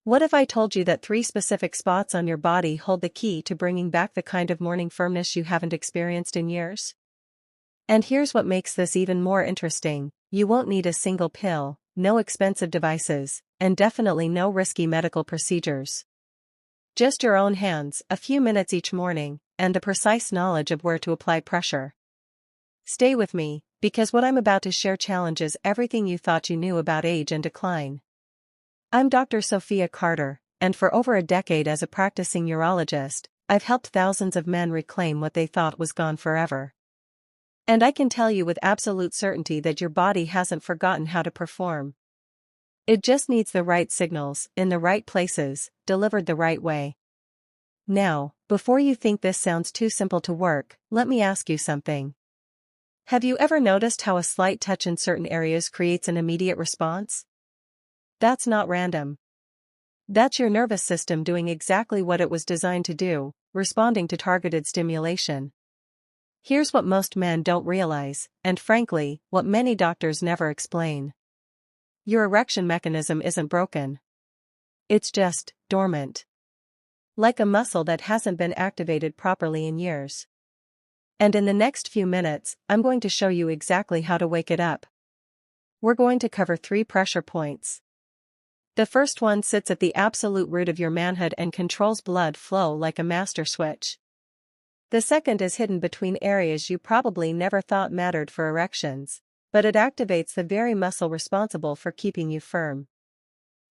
What if I told you that 3 specific spots on your body hold the key to bringing back the kind of morning firmness you haven't experienced in years? And here's what makes this even more interesting: you won't need a single pill, no expensive devices, and definitely no risky medical procedures. Just your own hands, a few minutes each morning, and the precise knowledge of where to apply pressure. Stay with me, because what I'm about to share challenges everything you thought you knew about age and decline. I'm Dr. Sophia Carter, and for over a decade as a practicing urologist, I've helped thousands of men reclaim what they thought was gone forever. And I can tell you with absolute certainty that your body hasn't forgotten how to perform. It just needs the right signals, in the right places, delivered the right way. Now, before you think this sounds too simple to work, let me ask you something. Have you ever noticed how a slight touch in certain areas creates an immediate response? That's not random. That's your nervous system doing exactly what it was designed to do, responding to targeted stimulation. Here's what most men don't realize, and frankly, what many doctors never explain. Your erection mechanism isn't broken. It's just dormant. Like a muscle that hasn't been activated properly in years. And in the next few minutes, I'm going to show you exactly how to wake it up. We're going to cover 3 pressure points. The first one sits at the absolute root of your manhood and controls blood flow like a master switch. The second is hidden between areas you probably never thought mattered for erections, but it activates the very muscle responsible for keeping you firm.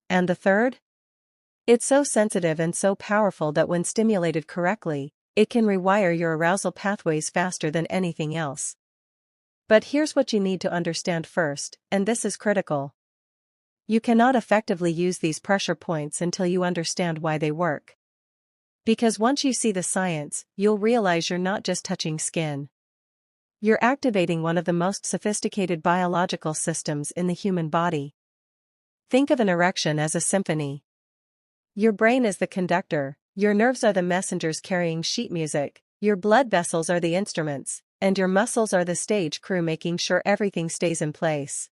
And the third? It's so sensitive and so powerful that when stimulated correctly, it can rewire your arousal pathways faster than anything else. But here's what you need to understand first, and this is critical. You cannot effectively use these pressure points until you understand why they work. Because once you see the science, you'll realize you're not just touching skin. You're activating one of the most sophisticated biological systems in the human body. Think of an erection as a symphony. Your brain is the conductor, your nerves are the messengers carrying sheet music, your blood vessels are the instruments, and your muscles are the stage crew making sure everything stays in place.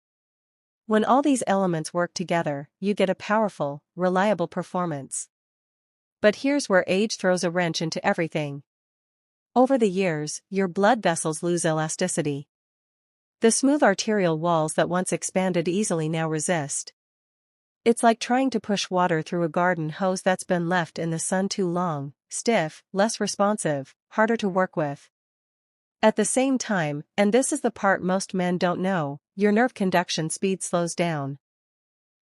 When all these elements work together, you get a powerful, reliable performance. But here's where age throws a wrench into everything. Over the years, your blood vessels lose elasticity. The smooth arterial walls that once expanded easily now resist. It's like trying to push water through a garden hose that's been left in the sun too long, stiff, less responsive, harder to work with. At the same time, and this is the part most men don't know, your nerve conduction speed slows down.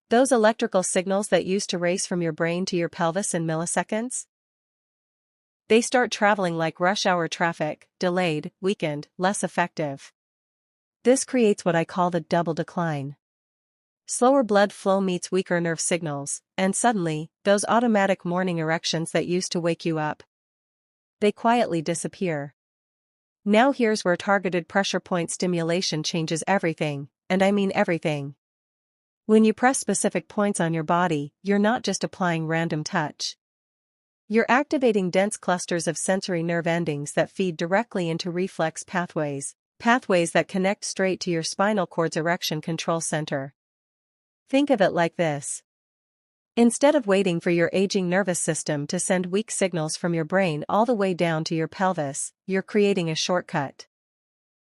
Those electrical signals that used to race from your brain to your pelvis in milliseconds? They start traveling like rush hour traffic, delayed, weakened, less effective. This creates what I call the double decline. Slower blood flow meets weaker nerve signals, and suddenly, those automatic morning erections that used to wake you up, they quietly disappear. Now here's where targeted pressure point stimulation changes everything, and I mean everything. When you press specific points on your body, you're not just applying random touch. You're activating dense clusters of sensory nerve endings that feed directly into reflex pathways that connect straight to your spinal cord's erection control center. Think of it like this. Instead of waiting for your aging nervous system to send weak signals from your brain all the way down to your pelvis, you're creating a shortcut.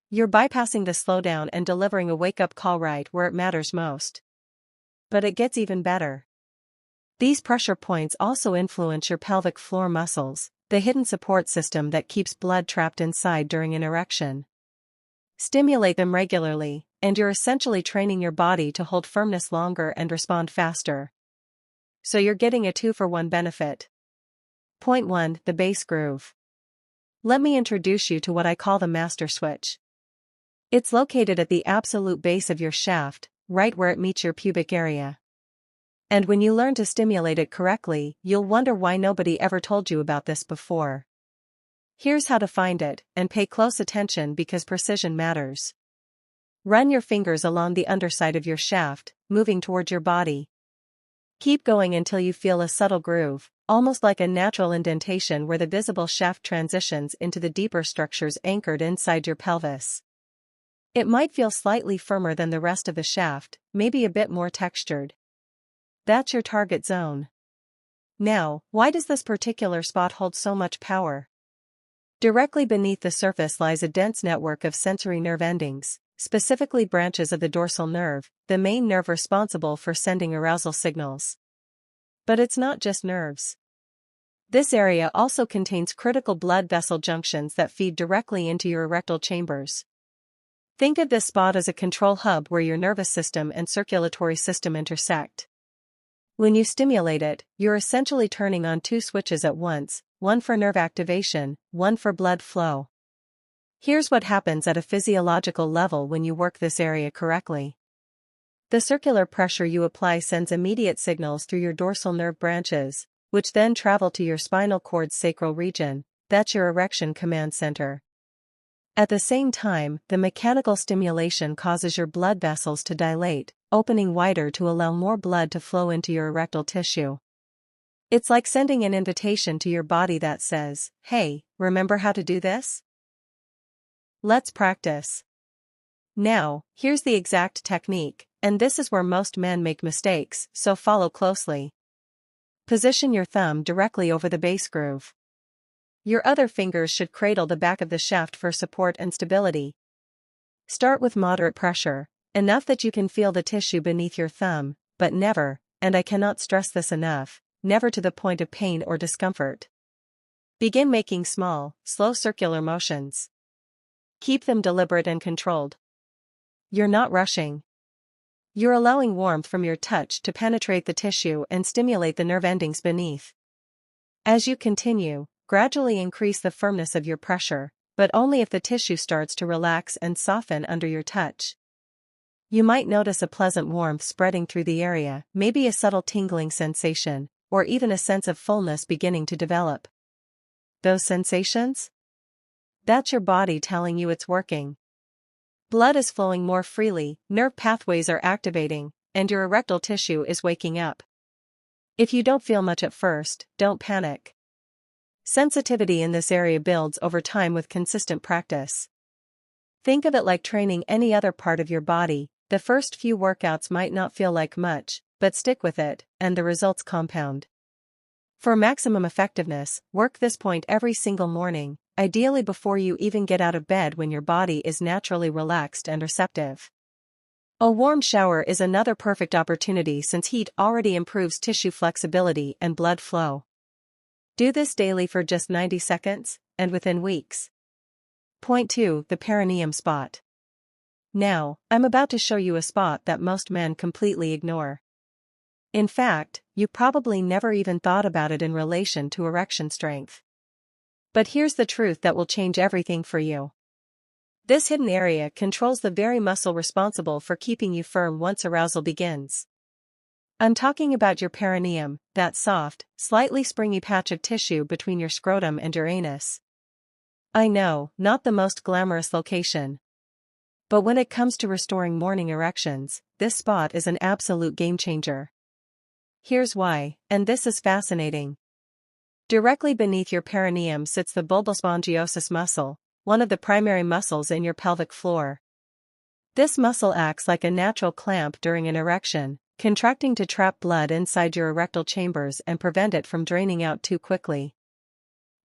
You're bypassing the slowdown and delivering a wake-up call right where it matters most. But it gets even better. These pressure points also influence your pelvic floor muscles, the hidden support system that keeps blood trapped inside during an erection. Stimulate them regularly, and you're essentially training your body to hold firmness longer and respond faster. So you're getting a 2-for-1 benefit. Point 1: the bass groove. Let me introduce you to what I call the master switch. It's located at the absolute base of your shaft, right where it meets your pubic area. And when you learn to stimulate it correctly, you'll wonder why nobody ever told you about this before. Here's how to find it, and pay close attention because precision matters. Run your fingers along the underside of your shaft, moving toward your body. Keep going until you feel a subtle groove, almost like a natural indentation where the visible shaft transitions into the deeper structures anchored inside your pelvis. It might feel slightly firmer than the rest of the shaft, maybe a bit more textured. That's your target zone. Now, why does this particular spot hold so much power? Directly beneath the surface lies a dense network of sensory nerve endings, specifically branches of the dorsal nerve, the main nerve responsible for sending arousal signals. But it's not just nerves. This area also contains critical blood vessel junctions that feed directly into your erectile chambers. Think of this spot as a control hub where your nervous system and circulatory system intersect. When you stimulate it, you're essentially turning on two switches at once, one for nerve activation, one for blood flow. Here's what happens at a physiological level when you work this area correctly. The circular pressure you apply sends immediate signals through your dorsal nerve branches, which then travel to your spinal cord's sacral region. That's your erection command center. At the same time, the mechanical stimulation causes your blood vessels to dilate, opening wider to allow more blood to flow into your erectile tissue. It's like sending an invitation to your body that says, "Hey, remember how to do this? Let's practice." Now, here's the exact technique, and this is where most men make mistakes, so follow closely. Position your thumb directly over the base groove. Your other fingers should cradle the back of the shaft for support and stability. Start with moderate pressure, enough that you can feel the tissue beneath your thumb, but never, and I cannot stress this enough, never to the point of pain or discomfort. Begin making small, slow circular motions. Keep them deliberate and controlled. You're not rushing. You're allowing warmth from your touch to penetrate the tissue and stimulate the nerve endings beneath. As you continue, gradually increase the firmness of your pressure, but only if the tissue starts to relax and soften under your touch. You might notice a pleasant warmth spreading through the area, maybe a subtle tingling sensation, or even a sense of fullness beginning to develop. Those sensations? That's your body telling you it's working. Blood is flowing more freely, nerve pathways are activating, and your erectile tissue is waking up. If you don't feel much at first, don't panic. Sensitivity in this area builds over time with consistent practice. Think of it like training any other part of your body. The first few workouts might not feel like much, but stick with it, and the results compound. For maximum effectiveness, work this point every single morning, ideally before you even get out of bed when your body is naturally relaxed and receptive. A warm shower is another perfect opportunity since heat already improves tissue flexibility and blood flow. Do this daily for just 90 seconds, and within weeks. Point 2. The perineum spot. Now, I'm about to show you a spot that most men completely ignore. In fact, you probably never even thought about it in relation to erection strength. But here's the truth that will change everything for you. This hidden area controls the very muscle responsible for keeping you firm once arousal begins. I'm talking about your perineum, that soft, slightly springy patch of tissue between your scrotum and your anus. I know, not the most glamorous location. But when it comes to restoring morning erections, this spot is an absolute game changer. Here's why, and this is fascinating. Directly beneath your perineum sits the bulbospongiosus muscle, one of the primary muscles in your pelvic floor. This muscle acts like a natural clamp during an erection, contracting to trap blood inside your erectile chambers and prevent it from draining out too quickly.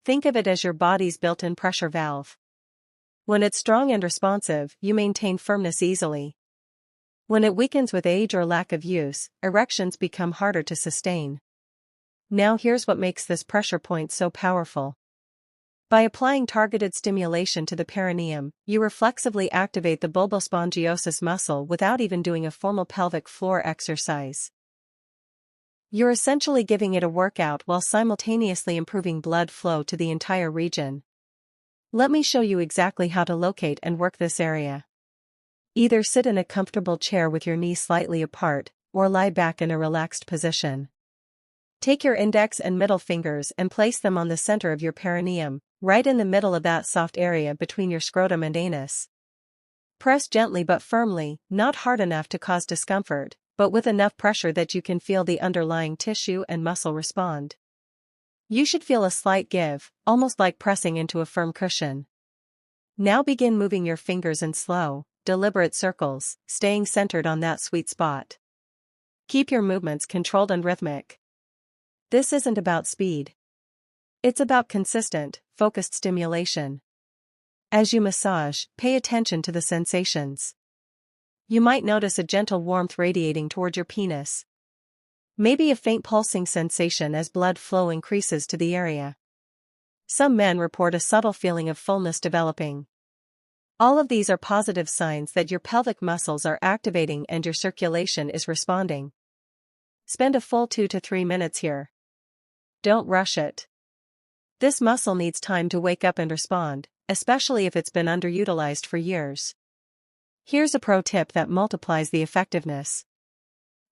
Think of it as your body's built-in pressure valve. When it's strong and responsive, you maintain firmness easily. When it weakens with age or lack of use, erections become harder to sustain. Now here's what makes this pressure point so powerful. By applying targeted stimulation to the perineum, you reflexively activate the bulbospongiosus muscle without even doing a formal pelvic floor exercise. You're essentially giving it a workout while simultaneously improving blood flow to the entire region. Let me show you exactly how to locate and work this area. Either sit in a comfortable chair with your knees slightly apart, or lie back in a relaxed position. Take your index and middle fingers and place them on the center of your perineum, right in the middle of that soft area between your scrotum and anus. Press gently but firmly, not hard enough to cause discomfort, but with enough pressure that you can feel the underlying tissue and muscle respond. You should feel a slight give, almost like pressing into a firm cushion. Now begin moving your fingers in slow, deliberate circles, staying centered on that sweet spot. Keep your movements controlled and rhythmic. This isn't about speed. It's about consistent, focused stimulation. As you massage, pay attention to the sensations. You might notice a gentle warmth radiating toward your penis. Maybe a faint pulsing sensation as blood flow increases to the area. Some men report a subtle feeling of fullness developing. All of these are positive signs that your pelvic muscles are activating and your circulation is responding. Spend a full 2 to 3 minutes here. Don't rush it. This muscle needs time to wake up and respond, especially if it's been underutilized for years. Here's a pro tip that multiplies the effectiveness.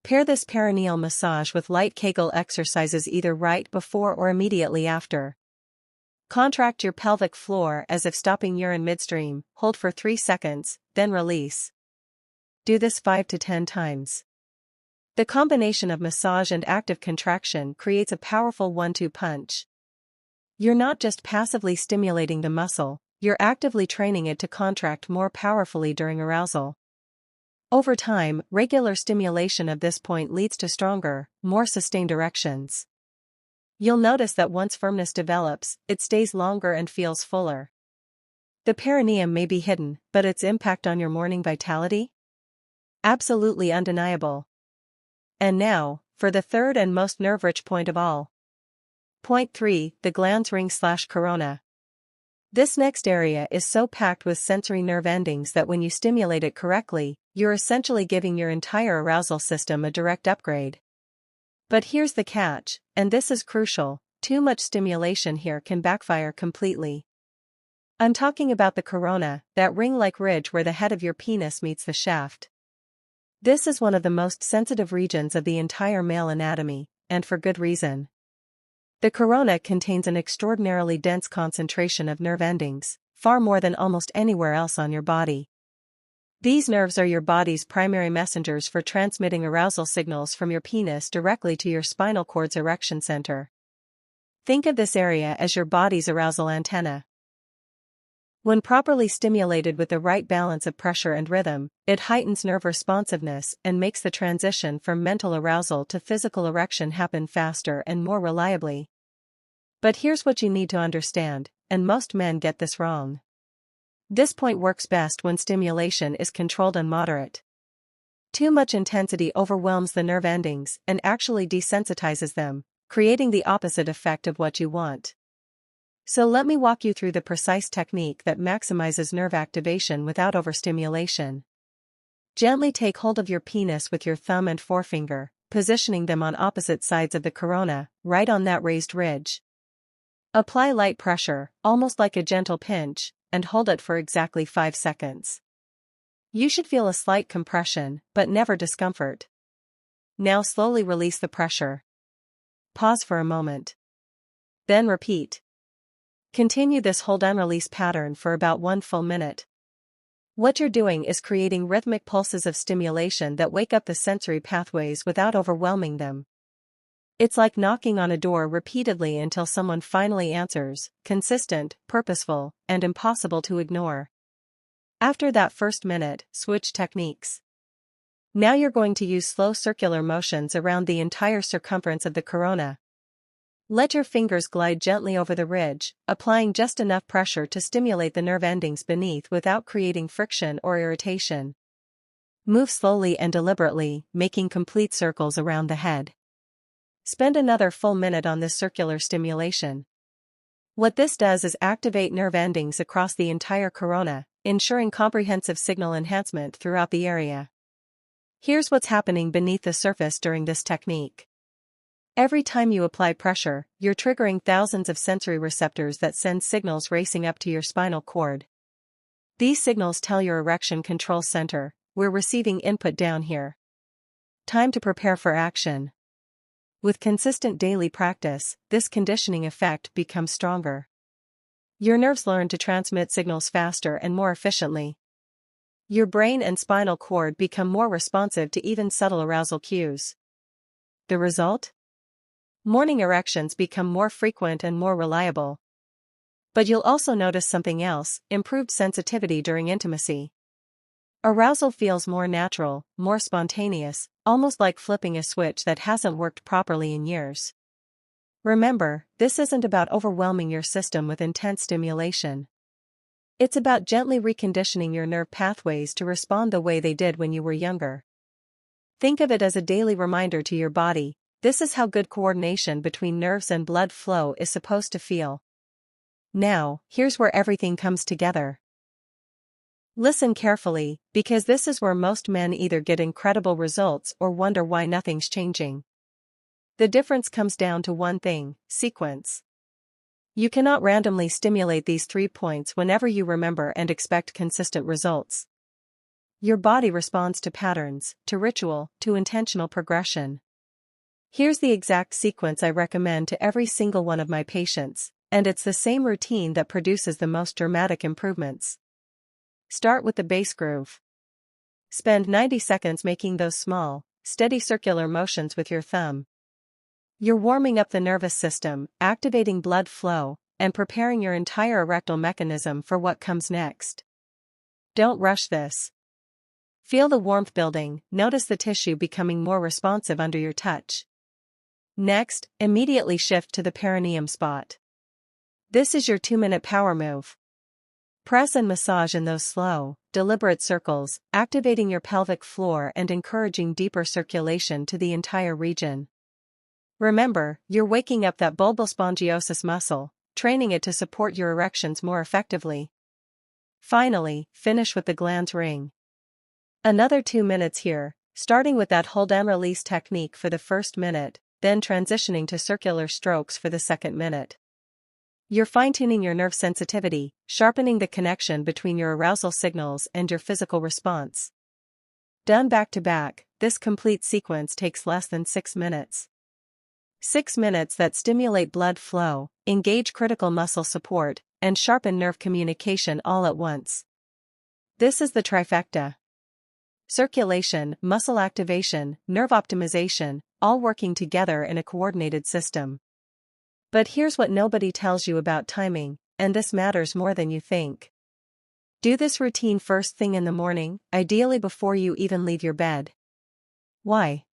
Pair this perineal massage with light Kegel exercises either right before or immediately after. Contract your pelvic floor as if stopping urine midstream, hold for 3 seconds, then release. Do this 5 to 10 times. The combination of massage and active contraction creates a powerful 1-2 punch. You're not just passively stimulating the muscle, you're actively training it to contract more powerfully during arousal. Over time, regular stimulation of this point leads to stronger, more sustained erections. You'll notice that once firmness develops, it stays longer and feels fuller. The perineum may be hidden, but its impact on your morning vitality? Absolutely undeniable. And now, for the third and most nerve-rich point of all. Point 3, the glans ring/corona. This next area is so packed with sensory nerve endings that when you stimulate it correctly, you're essentially giving your entire arousal system a direct upgrade. But here's the catch, and this is crucial: too much stimulation here can backfire completely. I'm talking about the corona, that ring-like ridge where the head of your penis meets the shaft. This is one of the most sensitive regions of the entire male anatomy, and for good reason. The corona contains an extraordinarily dense concentration of nerve endings, far more than almost anywhere else on your body. These nerves are your body's primary messengers for transmitting arousal signals from your penis directly to your spinal cord's erection center. Think of this area as your body's arousal antenna. When properly stimulated with the right balance of pressure and rhythm, it heightens nerve responsiveness and makes the transition from mental arousal to physical erection happen faster and more reliably. But here's what you need to understand, and most men get this wrong. This point works best when stimulation is controlled and moderate. Too much intensity overwhelms the nerve endings and actually desensitizes them, creating the opposite effect of what you want. So let me walk you through the precise technique that maximizes nerve activation without overstimulation. Gently take hold of your penis with your thumb and forefinger, positioning them on opposite sides of the corona, right on that raised ridge. Apply light pressure, almost like a gentle pinch, and hold it for exactly 5 seconds. You should feel a slight compression, but never discomfort. Now slowly release the pressure. Pause for a moment. Then repeat. Continue this hold and release pattern for about 1 full minute. What you're doing is creating rhythmic pulses of stimulation that wake up the sensory pathways without overwhelming them. It's like knocking on a door repeatedly until someone finally answers, consistent, purposeful, and impossible to ignore. After that first minute, switch techniques. Now you're going to use slow circular motions around the entire circumference of the corona. Let your fingers glide gently over the ridge, applying just enough pressure to stimulate the nerve endings beneath without creating friction or irritation. Move slowly and deliberately, making complete circles around the head. Spend another full minute on this circular stimulation. What this does is activate nerve endings across the entire corona, ensuring comprehensive signal enhancement throughout the area. Here's what's happening beneath the surface during this technique. Every time you apply pressure, you're triggering thousands of sensory receptors that send signals racing up to your spinal cord. These signals tell your erection control center, "We're receiving input down here. Time to prepare for action." With consistent daily practice, this conditioning effect becomes stronger. Your nerves learn to transmit signals faster and more efficiently. Your brain and spinal cord become more responsive to even subtle arousal cues. The result? Morning erections become more frequent and more reliable. But you'll also notice something else: improved sensitivity during intimacy. Arousal feels more natural, more spontaneous, almost like flipping a switch that hasn't worked properly in years. Remember, this isn't about overwhelming your system with intense stimulation. It's about gently reconditioning your nerve pathways to respond the way they did when you were younger. Think of it as a daily reminder to your body: this is how good coordination between nerves and blood flow is supposed to feel. Now, here's where everything comes together. Listen carefully, because this is where most men either get incredible results or wonder why nothing's changing. The difference comes down to one thing: sequence. You cannot randomly stimulate these 3 points whenever you remember and expect consistent results. Your body responds to patterns, to ritual, to intentional progression. Here's the exact sequence I recommend to every single one of my patients, and it's the same routine that produces the most dramatic improvements. Start with the bass groove. Spend 90 seconds making those small, steady circular motions with your thumb. You're warming up the nervous system, activating blood flow, and preparing your entire erectile mechanism for what comes next. Don't rush this. Feel the warmth building, notice the tissue becoming more responsive under your touch. Next, immediately shift to the perineum spot. This is your 2-minute power move. Press and massage in those slow, deliberate circles, activating your pelvic floor and encouraging deeper circulation to the entire region. Remember, you're waking up that bulbospongiosus muscle, training it to support your erections more effectively. Finally, finish with the glans ring. Another 2 minutes here, starting with that hold and release technique for the first minute, then transitioning to circular strokes for the second minute. You're fine-tuning your nerve sensitivity, sharpening the connection between your arousal signals and your physical response. Done back to back, this complete sequence takes less than 6 minutes. 6 minutes that stimulate blood flow, engage critical muscle support, and sharpen nerve communication all at once. This is the trifecta. Circulation, muscle activation, nerve optimization, all working together in a coordinated system. But here's what nobody tells you about timing, and this matters more than you think. Do this routine first thing in the morning, ideally before you even leave your bed. Why?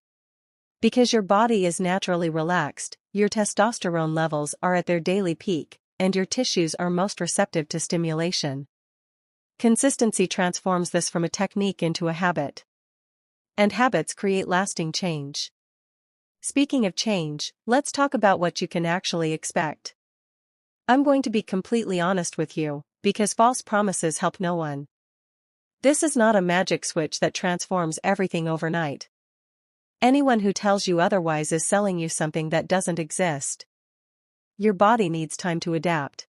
Because your body is naturally relaxed, your testosterone levels are at their daily peak, and your tissues are most receptive to stimulation. Consistency transforms this from a technique into a habit. And habits create lasting change. Speaking of change, let's talk about what you can actually expect. I'm going to be completely honest with you, because false promises help no one. This is not a magic switch that transforms everything overnight. Anyone who tells you otherwise is selling you something that doesn't exist. Your body needs time to adapt.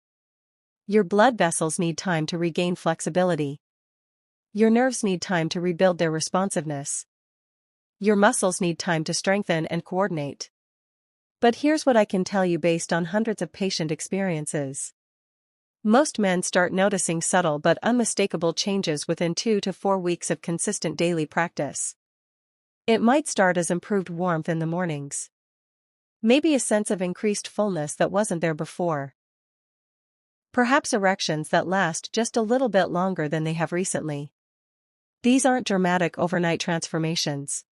Your blood vessels need time to regain flexibility. Your nerves need time to rebuild their responsiveness. Your muscles need time to strengthen and coordinate. But here's what I can tell you based on hundreds of patient experiences. Most men start noticing subtle but unmistakable changes within 2 to 4 weeks of consistent daily practice. It might start as improved warmth in the mornings. Maybe a sense of increased fullness that wasn't there before. Perhaps erections that last just a little bit longer than they have recently. These aren't dramatic overnight transformations.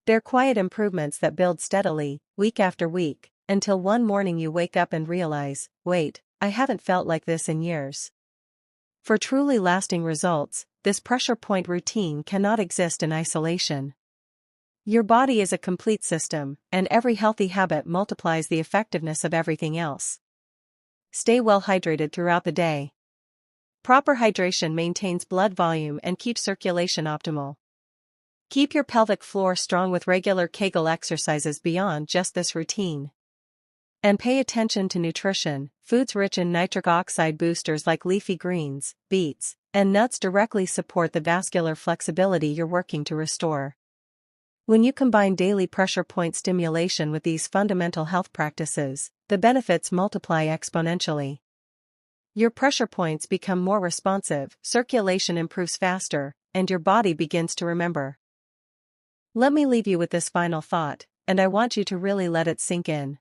They're quiet improvements that build steadily, week after week, until one morning you wake up and realize, wait, I haven't felt like this in years. For truly lasting results, this pressure point routine cannot exist in isolation. Your body is a complete system, and every healthy habit multiplies the effectiveness of everything else. Stay well hydrated throughout the day. Proper hydration maintains blood volume and keeps circulation optimal. Keep your pelvic floor strong with regular Kegel exercises beyond just this routine. And pay attention to nutrition. Foods rich in nitric oxide boosters like leafy greens, beets, and nuts directly support the vascular flexibility you're working to restore. When you combine daily pressure point stimulation with these fundamental health practices, the benefits multiply exponentially. Your pressure points become more responsive, circulation improves faster, and your body begins to remember. Let me leave you with this final thought, and I want you to really let it sink in.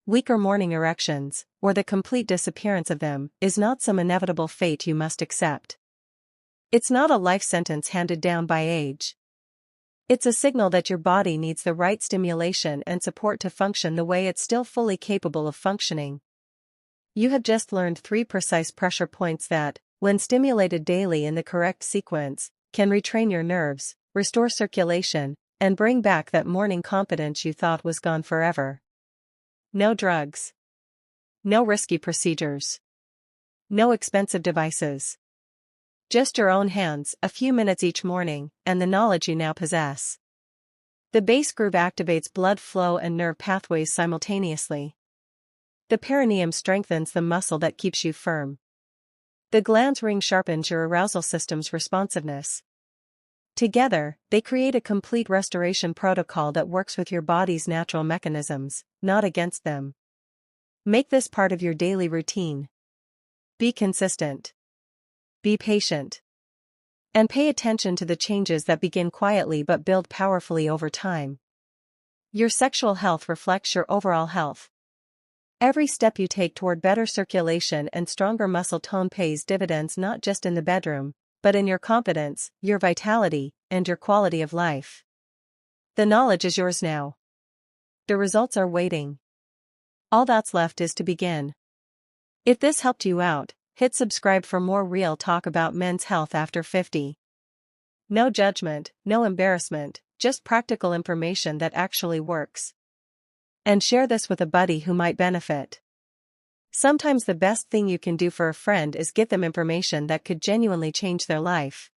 Weaker morning erections, or the complete disappearance of them, is not some inevitable fate you must accept. It's not a life sentence handed down by age. It's a signal that your body needs the right stimulation and support to function the way it's still fully capable of functioning. You have just learned 3 precise pressure points that, when stimulated daily in the correct sequence, can retrain your nerves, restore circulation, and bring back that morning confidence you thought was gone forever. No drugs. No risky procedures. No expensive devices. Just your own hands, a few minutes each morning, and the knowledge you now possess. The bass groove activates blood flow and nerve pathways simultaneously. The perineum strengthens the muscle that keeps you firm. The glans ring sharpens your arousal system's responsiveness. Together, they create a complete restoration protocol that works with your body's natural mechanisms, not against them. Make this part of your daily routine. Be consistent. Be patient. And pay attention to the changes that begin quietly but build powerfully over time. Your sexual health reflects your overall health. Every step you take toward better circulation and stronger muscle tone pays dividends not just in the bedroom, but in your confidence, your vitality, and your quality of life. The knowledge is yours now. The results are waiting. All that's left is to begin. If this helped you out, hit subscribe for more real talk about men's health after 50. No judgment, no embarrassment, just practical information that actually works. And share this with a buddy who might benefit. Sometimes the best thing you can do for a friend is give them information that could genuinely change their life.